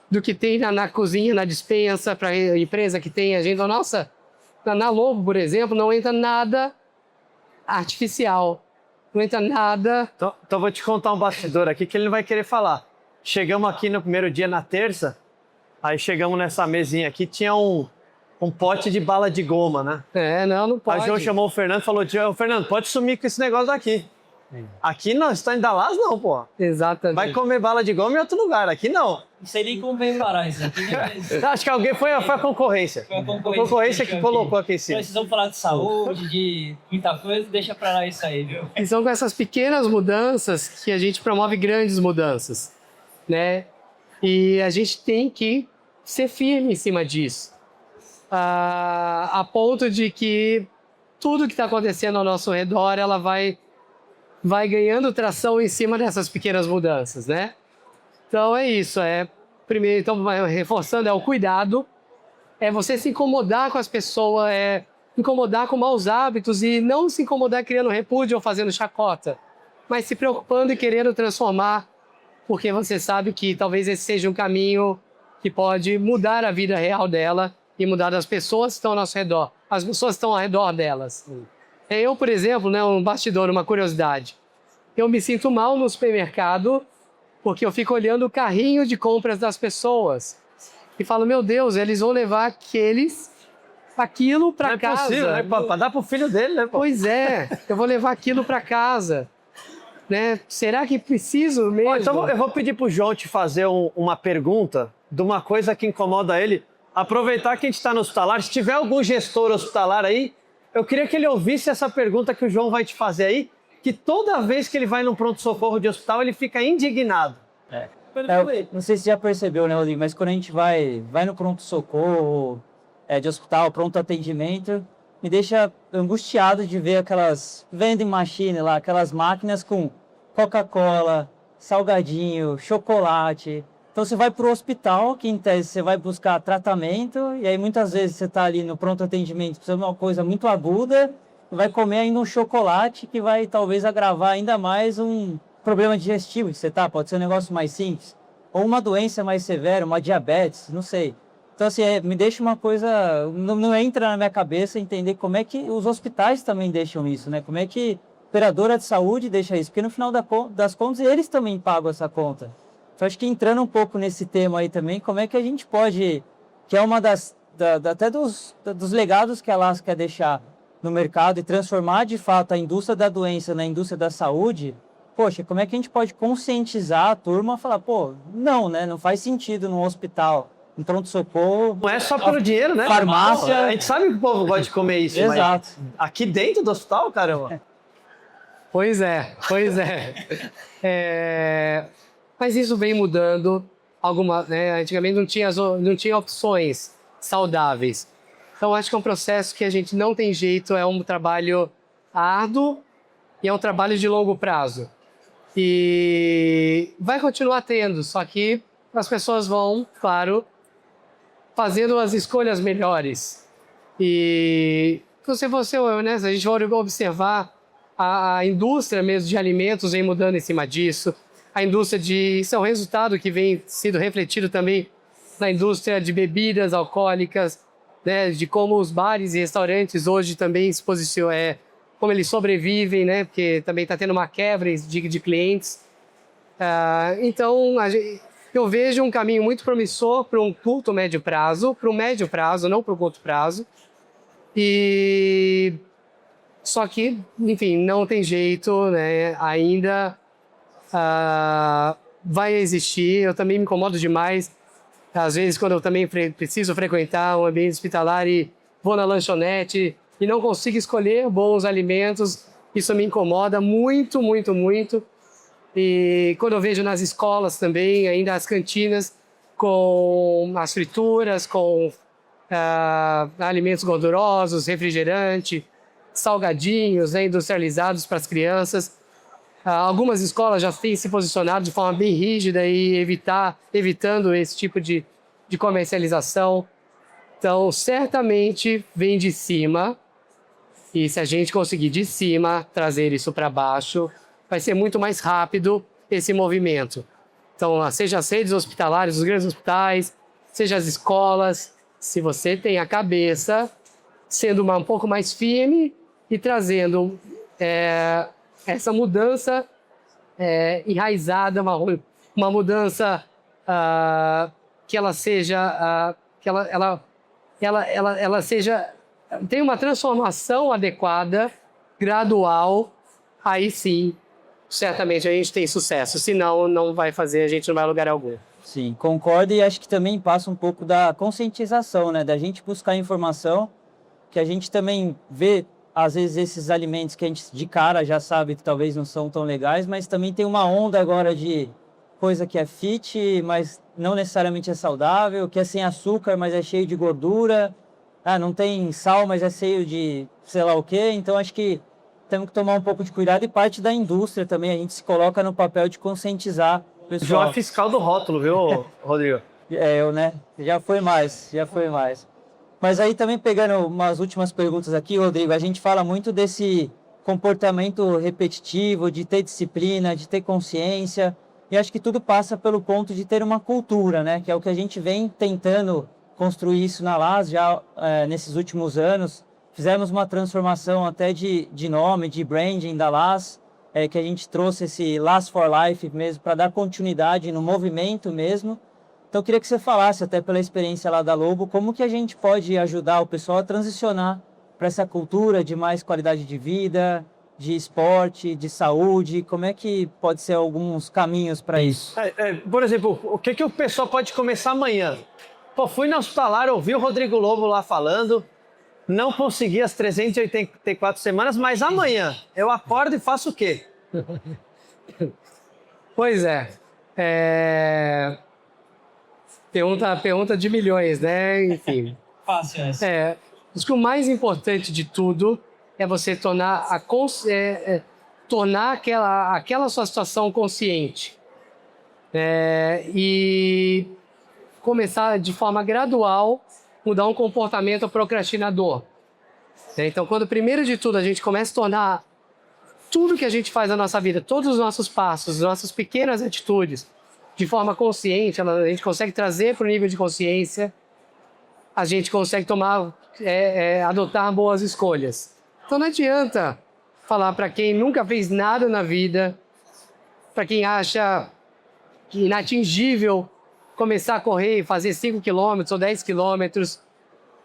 S2: do que tem na cozinha, na despensa, para a empresa que tem a gente. Nossa, na Lobo, por exemplo, não entra nada artificial. Não entra nada.
S1: Então vou te contar um bastidor aqui que ele não vai querer falar. Chegamos aqui no primeiro dia, na terça, aí chegamos nessa mesinha aqui, tinha um pote de bala de goma, né?
S2: Não pode.
S1: Aí o João chamou o Fernando e falou, Fernando, pode sumir com esse negócio daqui. Aqui não, você tá em Dallas não, pô.
S2: Exatamente.
S1: Vai comer bala de goma em outro lugar, aqui não.
S3: Não sei nem como vem parar isso aqui.
S1: Acho que alguém foi a concorrência.
S3: Foi a
S1: concorrência que colocou aqui em cima.
S3: Precisamos falar de saúde, de muita coisa, deixa pra lá isso aí, viu?
S2: E são com essas pequenas mudanças que a gente promove grandes mudanças, né? E a gente tem que ser firme em cima disso. A ponto de que tudo que está acontecendo ao nosso redor, ela vai ganhando tração em cima dessas pequenas mudanças, né? Então é isso, primeiro, então reforçando, o cuidado, você se incomodar com as pessoas, incomodar com maus hábitos e não se incomodar criando repúdio ou fazendo chacota, mas se preocupando e querendo transformar, porque você sabe que talvez esse seja um caminho que pode mudar a vida real dela e mudar das pessoas que estão ao nosso redor, as pessoas que estão ao redor delas. Eu, por exemplo, um bastidor, uma curiosidade, eu me sinto mal no supermercado porque eu fico olhando o carrinho de compras das pessoas e falo, meu Deus, eles vão levar aquilo para casa.
S1: Não é possível, né? Para dar pro filho dele, né?
S2: Pois eu vou levar aquilo para casa. Né? Será que preciso mesmo?
S1: Então eu vou pedir pro João te fazer uma pergunta de uma coisa que incomoda ele. Aproveitar que a gente está no hospitalar, se tiver algum gestor hospitalar aí, eu queria que ele ouvisse essa pergunta que o João vai te fazer aí, que toda vez que ele vai num pronto-socorro de hospital, ele fica indignado.
S4: Não sei se você já percebeu, né, Rodrigo, mas quando a gente vai no pronto-socorro de hospital, pronto-atendimento, me deixa angustiado de ver aquelas vending machine lá, aquelas máquinas com Coca-Cola, salgadinho, chocolate. Então você vai para o hospital, que em tese você vai buscar tratamento, e aí muitas vezes você está ali no pronto atendimento precisando de uma coisa muito aguda, e vai comer ainda um chocolate que vai talvez agravar ainda mais um problema digestivo que você tá, pode ser um negócio mais simples, ou uma doença mais severa, uma diabetes, não sei. Então, assim, me deixa uma coisa... Não entra na minha cabeça entender como é que os hospitais também deixam isso, né? Como é que a operadora de saúde deixa isso? Porque no final das contas, eles também pagam essa conta. Então, acho que entrando um pouco nesse tema aí também, como é que a gente pode... Que é uma até dos legados que a LAS quer deixar no mercado e transformar, de fato, a indústria da doença na indústria da saúde. Poxa, como é que a gente pode conscientizar a turma a falar, pô, não, né? Não faz sentido num hospital, um pronto-socorro.
S1: Não é só pelo dinheiro, né?
S4: Farmácia.
S1: Não, a gente sabe que o povo gosta de comer isso,
S4: Exato.
S1: mas aqui dentro do hospital, caramba.
S2: Pois é. Mas isso vem mudando. Antigamente não tinha opções saudáveis. Então, acho que é um processo que a gente não tem jeito, é um trabalho árduo e é um trabalho de longo prazo. E vai continuar tendo, só que as pessoas vão, claro, fazendo as escolhas melhores. E se você honesto, a gente vai observar a indústria mesmo de alimentos vem mudando em cima disso. A indústria isso é um resultado que vem sendo refletido também na indústria de bebidas alcoólicas, né, de como os bares e restaurantes hoje também se posicionam, como eles sobrevivem, né, porque também está tendo uma quebra de clientes. Então, eu vejo um caminho muito promissor para um curto, médio prazo, para o médio prazo, não para o curto prazo. Só que, enfim, não tem jeito, né, ainda vai existir. Eu também me incomodo demais. Às vezes, quando eu também preciso frequentar um ambiente hospitalar e vou na lanchonete e não consigo escolher bons alimentos, isso me incomoda muito, muito, muito. E quando eu vejo nas escolas também, ainda as cantinas com as frituras, com alimentos gordurosos, refrigerante, salgadinhos, né, industrializados para as crianças. Algumas escolas já têm se posicionado de forma bem rígida e evitando esse tipo de comercialização. Então, certamente vem de cima, e se a gente conseguir de cima trazer isso para baixo, vai ser muito mais rápido esse movimento. Então, seja as redes hospitalares, os grandes hospitais, seja as escolas, se você tem a cabeça, sendo um pouco mais firme e trazendo essa mudança enraizada, uma mudança que ela seja, ela seja, tem uma transformação adequada, gradual, aí sim, certamente a gente tem sucesso. Senão, não vai fazer, a gente não vai a lugar algum.
S4: Sim, concordo, e acho que também passa um pouco da conscientização, né? Da gente buscar informação, que a gente também vê, às vezes, esses alimentos que a gente de cara já sabe que talvez não são tão legais, mas também tem uma onda agora de coisa que é fit, mas não necessariamente é saudável, que é sem açúcar, mas é cheio de gordura, não tem sal, mas é cheio de sei lá o quê. Então, acho que temos que tomar um pouco de cuidado, e parte da indústria também, a gente se coloca no papel de conscientizar o pessoal.
S1: João é fiscal do rótulo, viu, Rodrigo?
S4: Eu, né? Já foi mais. Mas aí também pegando umas últimas perguntas aqui, Rodrigo, a gente fala muito desse comportamento repetitivo, de ter disciplina, de ter consciência, e acho que tudo passa pelo ponto de ter uma cultura, né? Que é o que a gente vem tentando construir isso na LAS já nesses últimos anos. Fizemos uma transformação até de nome, de branding da LAS, que a gente trouxe esse LAS for Life mesmo, para dar continuidade no movimento mesmo. Então, eu queria que você falasse, até pela experiência lá da Lobo, como que a gente pode ajudar o pessoal a transicionar para essa cultura de mais qualidade de vida, de esporte, de saúde. Como é que pode ser alguns caminhos para isso?
S1: Por exemplo, o que o pessoal pode começar amanhã? Pô, fui na hospitalar, ouvi o Rodrigo Lobo lá falando, não consegui as 384 semanas, mas amanhã eu acordo e faço o quê?
S2: Pois Pergunta de milhões, né? Enfim.
S3: Fácil essa.
S2: Acho que o mais importante de tudo é você tornar aquela sua situação consciente. E começar de forma gradual mudar um comportamento procrastinador. Então, quando primeiro de tudo a gente começa a tornar tudo que a gente faz na nossa vida, todos os nossos passos, nossas pequenas atitudes, de forma consciente, a gente consegue trazer para o nível de consciência, a gente consegue adotar boas escolhas. Então não adianta falar para quem nunca fez nada na vida, para quem acha inatingível começar a correr e fazer 5 quilômetros ou 10 quilômetros.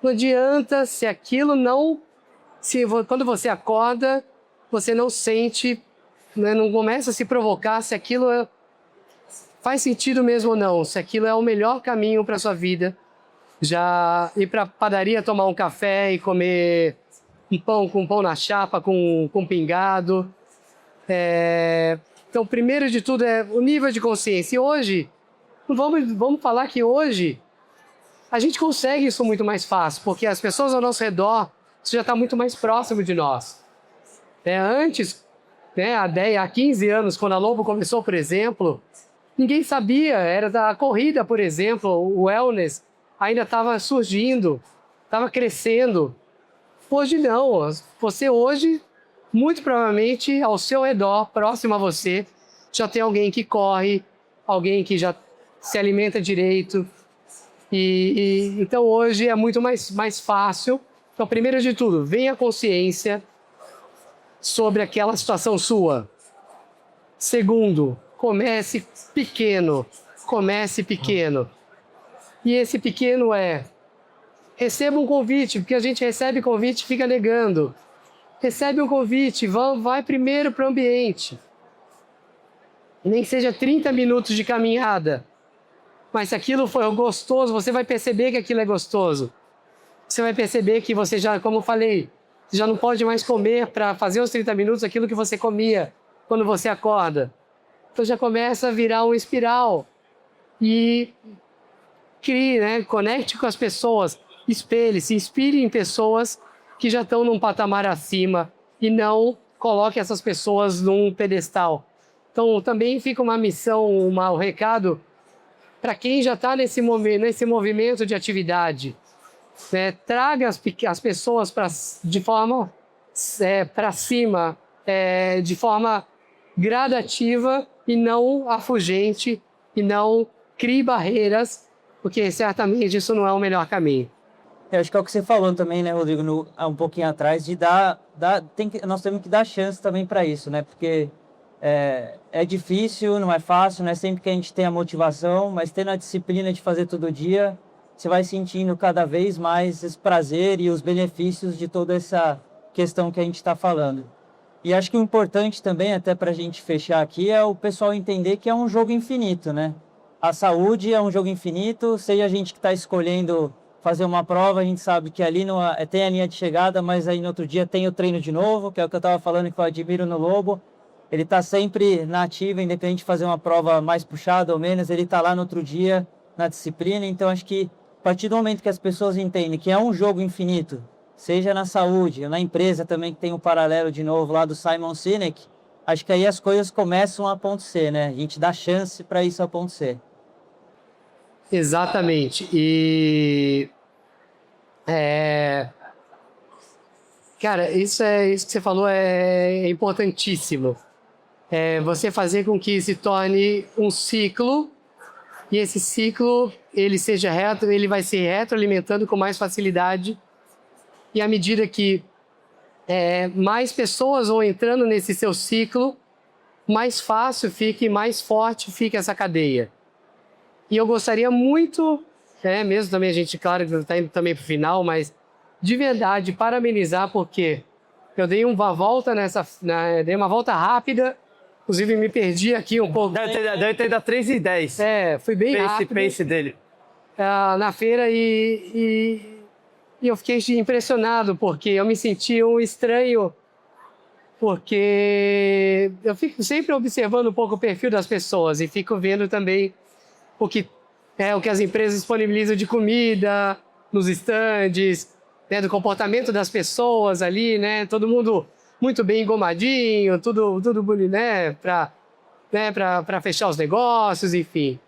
S2: Não adianta se aquilo não... quando você acorda, você não sente, né, não começa a se provocar se aquilo faz sentido mesmo ou não, se aquilo é o melhor caminho para a sua vida. Já ir para a padaria tomar um café e comer um pão com pão na chapa, com pingado. Então, primeiro de tudo é o nível de consciência. E hoje, vamos falar que hoje a gente consegue isso muito mais fácil, porque as pessoas ao nosso redor, isso já está muito mais próximo de nós. Antes, há 15 anos, quando a Lobo começou, por exemplo, ninguém sabia, era da corrida, por exemplo, o wellness ainda estava surgindo, estava crescendo. Hoje não, você hoje, muito provavelmente, ao seu redor, próximo a você, já tem alguém que corre, alguém que já se alimenta direito. Então hoje é muito mais fácil. Então, primeiro de tudo, venha a consciência sobre aquela situação sua. Segundo, comece pequeno. Comece pequeno. E esse pequeno receba um convite, porque a gente recebe convite e fica negando. Recebe um convite, vai primeiro para o ambiente. Nem que seja 30 minutos de caminhada. Mas se aquilo for gostoso, você vai perceber que aquilo é gostoso. Você vai perceber que você já, como eu falei, você já não pode mais comer para fazer os 30 minutos aquilo que você comia quando você acorda. Então já começa a virar uma espiral. E crie, conecte com as pessoas, espelhe-se, inspire em pessoas que já estão num patamar acima e não coloque essas pessoas num pedestal. Então também fica uma missão, um recado para quem já está nesse movimento de atividade. Traga as pessoas de forma para cima, de forma gradativa e não afugente, e não crie barreiras, porque certamente isso não é o melhor caminho.
S4: Eu acho que é o que você falou também, né, Rodrigo, um pouquinho atrás, de nós temos que dar chance também para isso, né? Porque é difícil, não é fácil, não é sempre que a gente tem a motivação, mas tendo a disciplina de fazer todo dia, você vai sentindo cada vez mais esse prazer e os benefícios de toda essa questão que a gente está falando. E acho que o importante também, até para a gente fechar aqui, é o pessoal entender que é um jogo infinito, né? A saúde é um jogo infinito, seja a gente que está escolhendo fazer uma prova, a gente sabe que ali tem a linha de chegada, mas aí no outro dia tem o treino de novo, que é o que eu estava falando, que eu admiro no Lobo. Ele está sempre na ativa, independente de fazer uma prova mais puxada ou menos, ele está lá no outro dia, na disciplina. Então acho que a partir do momento que as pessoas entendem que é um jogo infinito, seja na saúde, na empresa também, que tem um paralelo de novo lá do Simon Sinek, acho que aí as coisas começam a acontecer, né? A gente dá chance para isso acontecer.
S2: Exatamente. E cara, isso que você falou é importantíssimo. Você fazer com que se torne um ciclo, e esse ciclo ele vai se retroalimentando com mais facilidade, e à medida que mais pessoas vão entrando nesse seu ciclo, mais fácil fica e mais forte fica essa cadeia. E eu gostaria muito, mesmo também a gente, claro, está indo também para o final, mas de verdade, parabenizar, porque eu dei uma volta dei uma volta rápida, inclusive me perdi aqui um pouco.
S1: Deve ter dado 3:10.
S2: Fui bem rápido.
S1: Pace dele.
S2: Na feira e eu fiquei impressionado, porque eu me senti um estranho, porque eu fico sempre observando um pouco o perfil das pessoas e fico vendo também o que as empresas disponibilizam de comida nos estandes, do comportamento das pessoas ali, todo mundo muito bem engomadinho, tudo bonito, para fechar os negócios, enfim.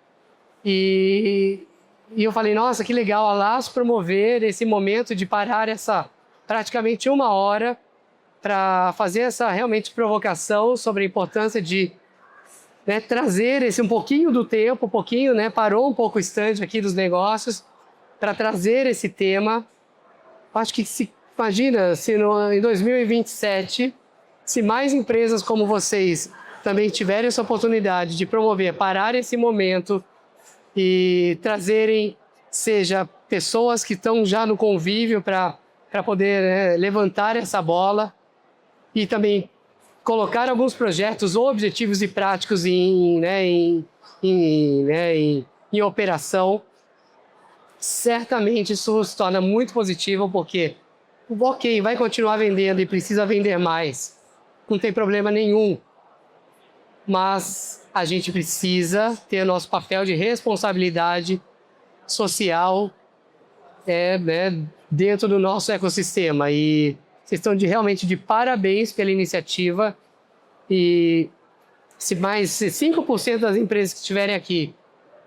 S2: E eu falei, nossa, que legal a LAS promover esse momento de parar essa praticamente 1 hora para fazer essa realmente provocação sobre a importância de trazer esse um pouquinho do tempo, parou um pouco o stand aqui dos negócios para trazer esse tema. Acho que imagina se em 2027, se mais empresas como vocês também tiverem essa oportunidade de promover, parar esse momento e trazerem, seja pessoas que estão já no convívio para poder levantar essa bola e também colocar alguns projetos ou objetivos e práticos em operação, certamente isso se torna muito positivo, porque ok, vai continuar vendendo e precisa vender mais, não tem problema nenhum, mas a gente precisa ter nosso papel de responsabilidade social dentro do nosso ecossistema. E vocês estão realmente de parabéns pela iniciativa. E se 5% das empresas que estiverem aqui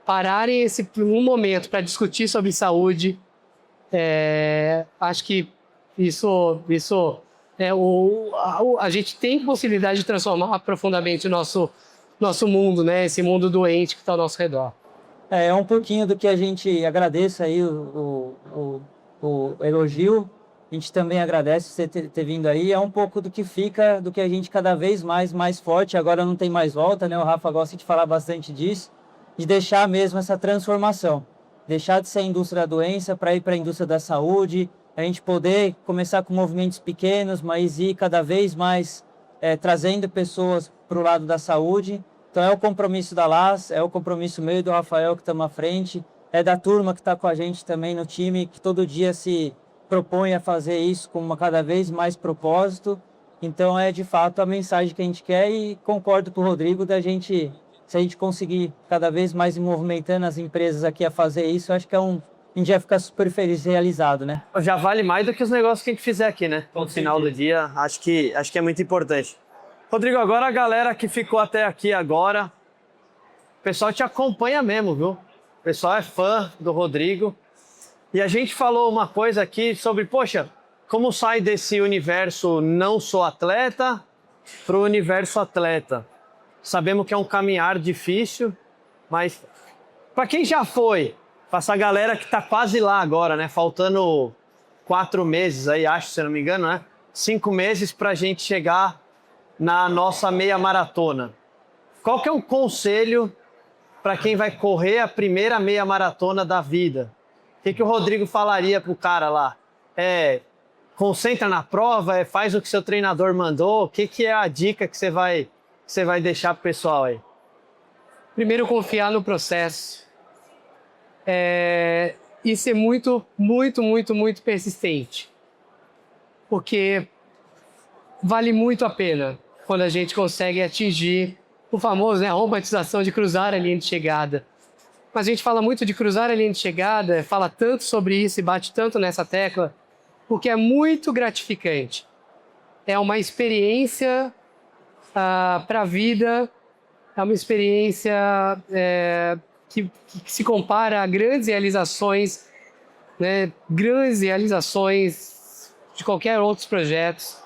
S2: pararem um momento para discutir sobre saúde, acho que a gente tem possibilidade de transformar profundamente o nosso mundo, né? Esse mundo doente que está ao nosso redor.
S4: É um pouquinho do que a gente agradece aí, o elogio. A gente também agradece você ter vindo aí. É um pouco do que fica, do que a gente cada vez mais forte. Agora não tem mais volta, né? O Rafa gosta de falar bastante disso. De deixar mesmo essa transformação. Deixar de ser a indústria da doença para ir para a indústria da saúde. A gente poder começar com movimentos pequenos, mas ir cada vez mais trazendo pessoas para o lado da saúde. Então é o compromisso da LAS, é o compromisso meu e do Rafael que estamos à frente, é da turma que está com a gente também no time, que todo dia se propõe a fazer isso com cada vez mais propósito. Então é de fato a mensagem que a gente quer e concordo com o Rodrigo da gente, se a gente conseguir cada vez mais ir movimentando as empresas aqui a fazer isso, acho que a gente vai ficar super feliz e realizado, né?
S1: Já vale mais do que os negócios que a gente fizer aqui, né? No final do dia, acho que é muito importante. Rodrigo, agora a galera que ficou até aqui agora, o pessoal te acompanha mesmo, viu? O pessoal é fã do Rodrigo. E a gente falou uma coisa aqui sobre, poxa, como sai desse universo não sou atleta para o universo atleta? Sabemos que é um caminhar difícil, mas para quem já foi, para essa galera que está quase lá agora, né? Faltando 4 meses aí, acho, se não me engano, né? 5 meses para a gente chegar na nossa meia maratona. Qual que é um conselho para quem vai correr a primeira meia maratona da vida? O que o Rodrigo falaria pro cara lá? Concentra na prova, faz o que seu treinador mandou? O que é a dica que você vai deixar pro pessoal aí?
S2: Primeiro, confiar no processo. E ser muito, muito, muito, muito persistente. Porque vale muito a pena quando a gente consegue atingir o famoso, a romantização de cruzar a linha de chegada. Mas a gente fala muito de cruzar a linha de chegada, fala tanto sobre isso e bate tanto nessa tecla, porque é muito gratificante. É uma experiência para a vida, é uma experiência que se compara a grandes realizações, né, grandes realizações de qualquer outros projetos.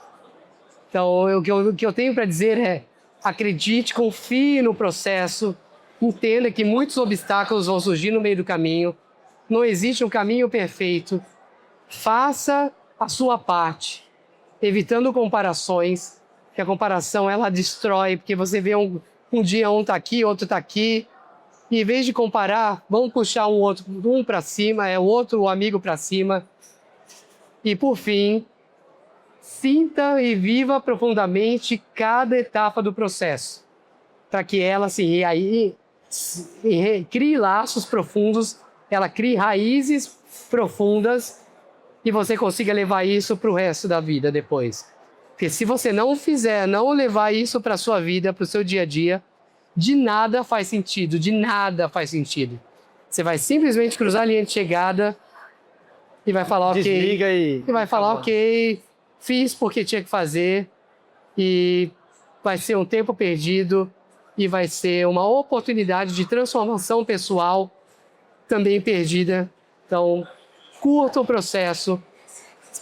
S2: Então, o que eu tenho para dizer é: acredite, confie no processo, entenda que muitos obstáculos vão surgir no meio do caminho, não existe um caminho perfeito. Faça a sua parte, evitando comparações, que a comparação ela destrói, porque você vê um dia um está aqui, outro está aqui, e em vez de comparar, vamos puxar um para cima, o outro o amigo para cima. E por fim, sinta e viva profundamente cada etapa do processo, para que ela crie laços profundos, ela crie raízes profundas e você consiga levar isso para o resto da vida depois. Porque se você não levar isso para a sua vida, para o seu dia a dia, de nada faz sentido. Você vai simplesmente cruzar a linha de chegada e vai falar
S1: desliga
S2: ok. E vai falar ok, fiz porque tinha que fazer, e vai ser um tempo perdido e vai ser uma oportunidade de transformação pessoal também perdida. Então, curta o processo,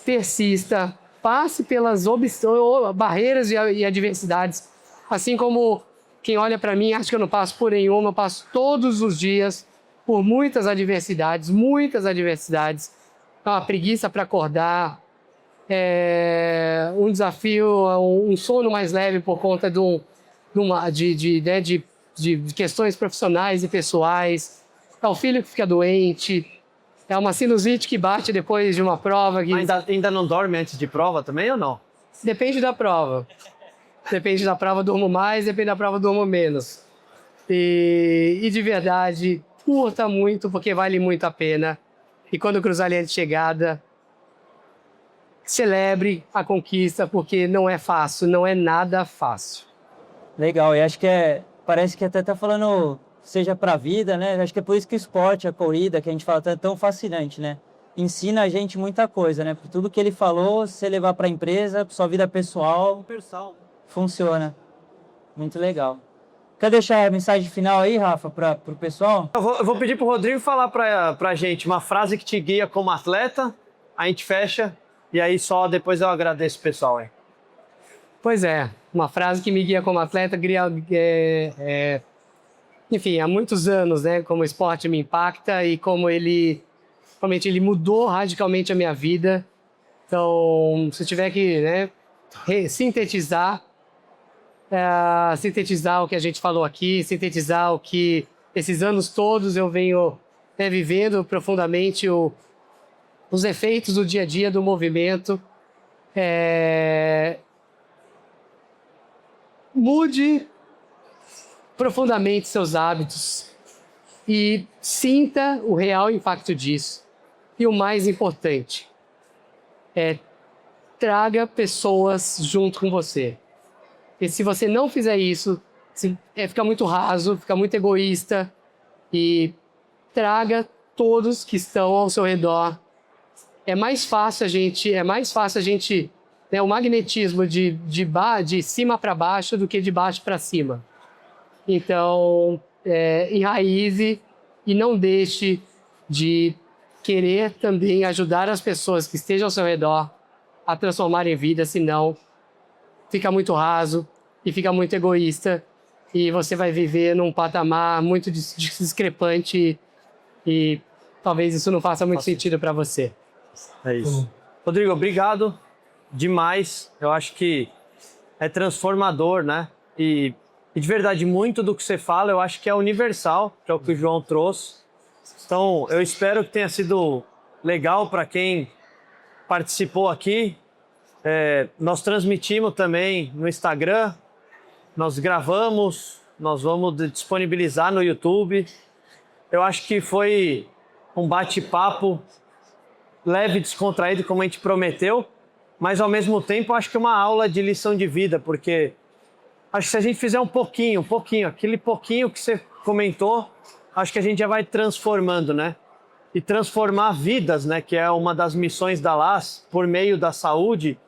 S2: persista, passe pelas barreiras e adversidades, assim como quem olha para mim acha que eu não passo por nenhuma, eu passo todos os dias, por muitas adversidades, muitas adversidades. Uma preguiça para acordar, um desafio, um sono mais leve por conta de questões profissionais e pessoais. É o filho que fica doente, é uma sinusite que bate depois de uma prova. Que...
S1: Ainda não dorme antes de prova também ou não?
S2: Depende da prova. Depende da prova, durmo mais, depende da prova, durmo menos. E de verdade, curta muito, porque vale muito a pena. E quando cruzar a linha de chegada, celebre a conquista, porque não é fácil, não é nada fácil.
S4: Legal, e acho que parece que até tá falando, seja pra vida, né? Acho que é por isso que o esporte, a corrida, que a gente fala, é tão fascinante, né? Ensina a gente muita coisa, né? Por tudo que ele falou, se você levar pra empresa, pra sua vida pessoal, funciona. Muito legal. Quer deixar a mensagem final aí, Rafa, pro pessoal?
S1: Eu vou pedir pro Rodrigo falar pra gente uma frase que te guia como atleta, a gente fecha, e aí só depois eu agradeço o pessoal aí.
S2: Pois é, uma frase que me guia como atleta, enfim, há muitos anos, né, como o esporte me impacta e como ele mudou radicalmente a minha vida. Então, se eu tiver que, né, sintetizar o que a gente falou aqui, sintetizar o que esses anos todos eu venho vivendo profundamente, os efeitos do dia a dia do movimento. Mude profundamente seus hábitos e sinta o real impacto disso. E o mais importante, traga pessoas junto com você. E se você não fizer isso, fica muito raso, fica muito egoísta, e traga todos que estão ao seu redor. É mais fácil a gente o magnetismo de cima para baixo do que de baixo para cima. Então, enraize e não deixe de querer também ajudar as pessoas que estejam ao seu redor a transformarem vidas, senão fica muito raso e fica muito egoísta e você vai viver num patamar muito discrepante e talvez isso não faça muito sentido para você.
S1: É isso. Rodrigo, obrigado demais. Eu acho que é transformador, né? E de verdade, muito do que você fala, eu acho que é universal, que é o que o João trouxe. Então, eu espero que tenha sido legal para quem participou aqui. Nós transmitimos também no Instagram, nós gravamos, nós vamos disponibilizar no YouTube. Eu acho que foi um bate-papo leve, descontraído, como a gente prometeu, mas ao mesmo tempo acho que é uma aula de lição de vida, porque acho que se a gente fizer um pouquinho, aquele pouquinho que você comentou, acho que a gente já vai transformando, né? E transformar vidas, né? Que é uma das missões da LAS, por meio da saúde.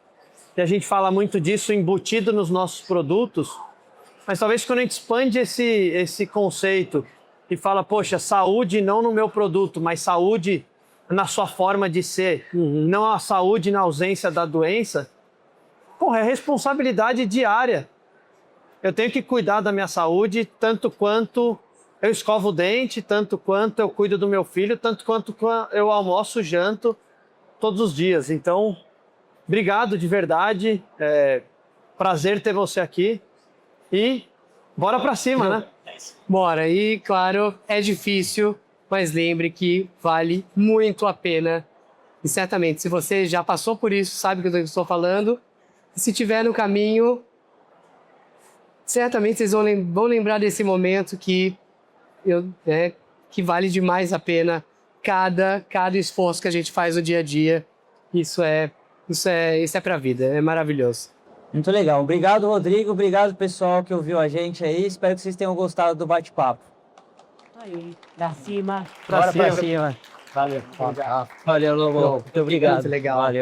S1: E a gente fala muito disso embutido nos nossos produtos, mas talvez quando a gente expande esse conceito e fala, poxa, saúde não no meu produto, mas saúde na sua forma de ser, não a saúde na ausência da doença, porra, é responsabilidade diária. Eu tenho que cuidar da minha saúde tanto quanto eu escovo o dente, tanto quanto eu cuido do meu filho, tanto quanto eu almoço, janto todos os dias. Então, obrigado de verdade, prazer ter você aqui e bora pra cima, né?
S2: Bora, e claro, é difícil, mas lembre que vale muito a pena. E certamente, se você já passou por isso, sabe o que eu estou falando, e se estiver no caminho, certamente vocês vão lembrar desse momento que vale demais a pena cada esforço que a gente faz no dia a dia. Isso é pra vida, é maravilhoso.
S4: Muito legal. Obrigado, Rodrigo. Obrigado, pessoal que ouviu a gente aí. Espero que vocês tenham gostado do bate-papo.
S5: Aí, pra cima.
S4: Bora pra cima.
S2: Valeu.
S4: Valeu, Lobo. Muito obrigado.
S2: Muito legal.
S4: Valeu.